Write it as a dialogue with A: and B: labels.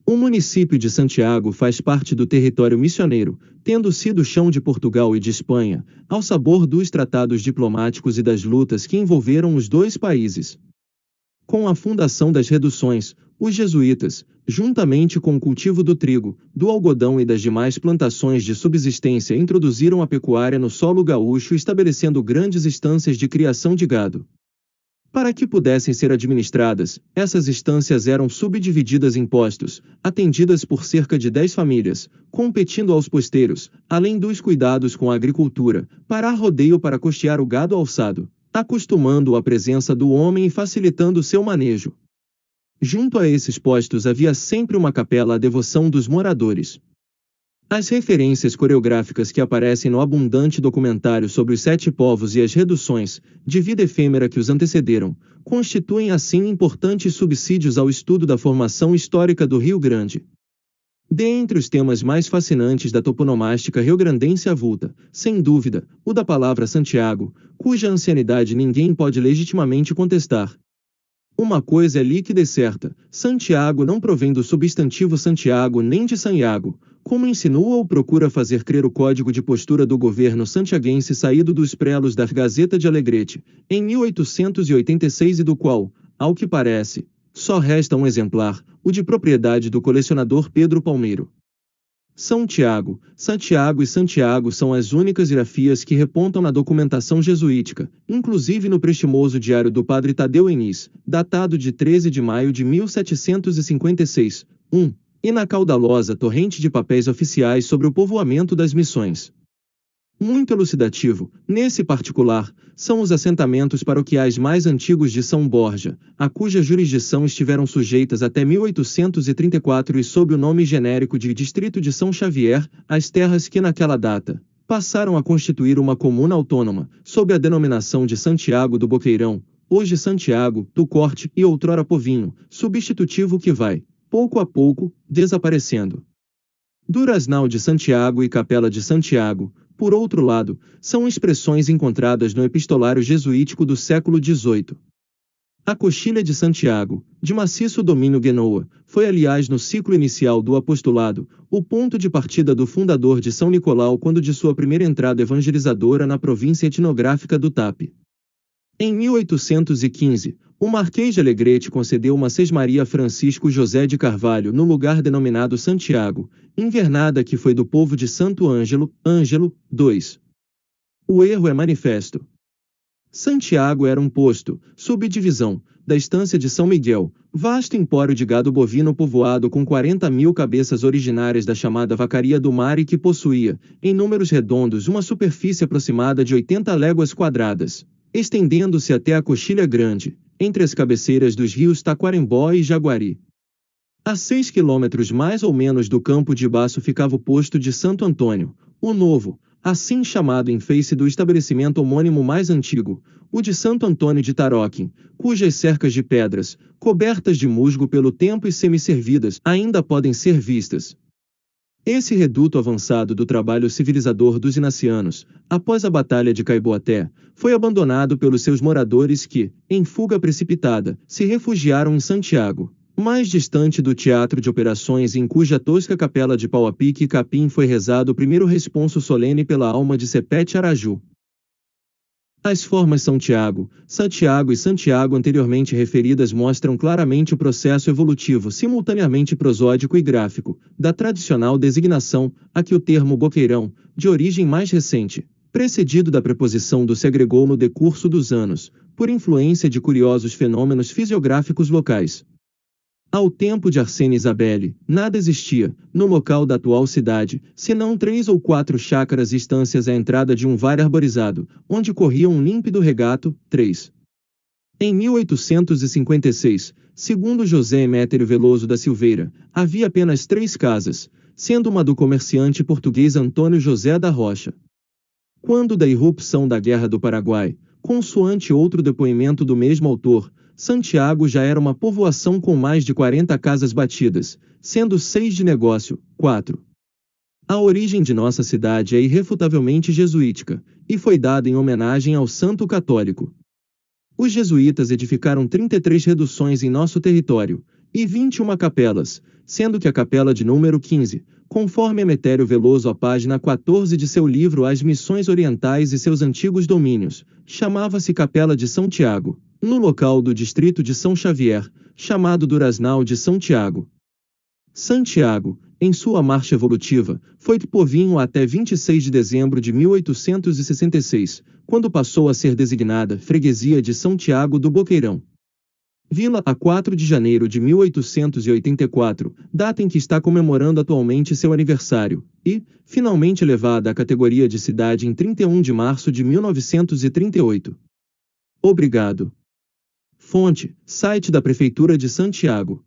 A: O município de Santiago faz parte do território missioneiro, tendo sido chão de Portugal e de Espanha, ao sabor dos tratados diplomáticos e das lutas que envolveram os dois países. Com a fundação das reduções, os jesuítas, juntamente com o cultivo do trigo, do algodão e das demais plantações de subsistência, introduziram a pecuária no solo gaúcho, estabelecendo grandes estâncias de criação de gado. Para que pudessem ser administradas, essas estâncias eram subdivididas em postos, atendidas por cerca de 10 famílias, competindo aos posteiros, além dos cuidados com a agricultura, para rodeio para costear o gado alçado, acostumando-o à presença do homem e facilitando seu manejo. Junto a esses postos havia sempre uma capela à devoção dos moradores. As referências coreográficas que aparecem no abundante documentário sobre os 7 povos e as reduções, de vida efêmera que os antecederam, constituem assim importantes subsídios ao estudo da formação histórica do Rio Grande. Dentre os temas mais fascinantes da toponomástica riograndense avulta, sem dúvida, o da palavra Santiago, cuja ancianidade ninguém pode legitimamente contestar. Uma coisa é líquida e certa: Santiago não provém do substantivo Santiago nem de Sanhago, como insinua ou procura fazer crer o código de postura do governo santiaguense saído dos prelos da Gazeta de Alegrete, em 1886 e do qual, ao que parece, só resta um exemplar, o de propriedade do colecionador Pedro Palmeiro. São Tiago, Santiago e Santiago são as únicas grafias que repontam na documentação jesuítica, inclusive no prestimoso diário do padre Tadeu Enis, datado de 13 de maio de 1756, e na caudalosa torrente de papéis oficiais sobre o povoamento das missões. Muito elucidativo, nesse particular, são os assentamentos paroquiais mais antigos de São Borja, a cuja jurisdição estiveram sujeitas até 1834 e sob o nome genérico de Distrito de São Xavier, as terras que naquela data passaram a constituir uma comuna autônoma, sob a denominação de Santiago do Boqueirão, hoje Santiago do Corte e outrora Povinho, substitutivo que vai, pouco a pouco, desaparecendo. Duraznal de Santiago e Capela de Santiago, por outro lado, são expressões encontradas no epistolário jesuítico do século XVIII. A Coxilha de Santiago, de maciço domínio Genoa, foi aliás no ciclo inicial do apostolado, o ponto de partida do fundador de São Nicolau quando de sua primeira entrada evangelizadora na província etnográfica do Tapi. Em 1815, o Marquês de Alegrete concedeu uma sesmaria a Francisco José de Carvalho no lugar denominado Santiago, invernada que foi do povo de Santo Ângelo, 2. O erro é manifesto. Santiago era um posto, subdivisão, da estância de São Miguel, vasto empório de gado bovino povoado com 40.000 cabeças originárias da chamada Vacaria do Mar e que possuía, em números redondos, uma superfície aproximada de 80 léguas quadradas, estendendo-se até a Coxilha Grande, entre as cabeceiras dos rios Taquarembó e Jaguari. A 6 quilômetros mais ou menos do campo de Baço ficava o posto de Santo Antônio, o novo, assim chamado em face do estabelecimento homônimo mais antigo, o de Santo Antônio de Taroquim, cujas cercas de pedras, cobertas de musgo pelo tempo e semi-servidas, ainda podem ser vistas. Esse reduto avançado do trabalho civilizador dos inacianos, após a Batalha de Caiboaté, foi abandonado pelos seus moradores que, em fuga precipitada, se refugiaram em Santiago, mais distante do teatro de operações em cuja tosca capela de pau a pique e capim foi rezado o primeiro responso solene pela alma de Sepete Araju. As formas Santiago e Santiago anteriormente referidas mostram claramente o processo evolutivo simultaneamente prosódico e gráfico, da tradicional designação, a que o termo boqueirão, de origem mais recente, precedido da preposição do se agregou no decurso dos anos, por influência de curiosos fenômenos fisiográficos locais. Ao tempo de Arsênio Isabelle, nada existia, no local da atual cidade, senão 3 ou 4 chácaras e estâncias à entrada de um vale arborizado, onde corria um límpido regato, 3. Em 1856, segundo José Eméterio Veloso da Silveira, havia apenas 3 casas, sendo uma do comerciante português Antônio José da Rocha. Quando da irrupção da Guerra do Paraguai, consoante outro depoimento do mesmo autor, Santiago já era uma povoação com mais de 40 casas batidas, sendo 6 de negócio, 4. A origem de nossa cidade é irrefutavelmente jesuítica, e foi dada em homenagem ao santo católico. Os jesuítas edificaram 33 reduções em nosso território, e 21 capelas, sendo que a capela de número 15, conforme Emetério Veloso à página 14 de seu livro As Missões Orientais e seus Antigos Domínios, chamava-se Capela de São Tiago, no local do distrito de São Xavier, chamado Duraznal de São Tiago. Santiago, em sua marcha evolutiva, foi de povinho até 26 de dezembro de 1866, quando passou a ser designada Freguesia de São Tiago do Boqueirão. Vila a 4 de janeiro de 1884, data em que está comemorando atualmente seu aniversário, e, finalmente elevada à categoria de cidade em 31 de março de 1938. Obrigado. Fonte: site da Prefeitura de Santiago.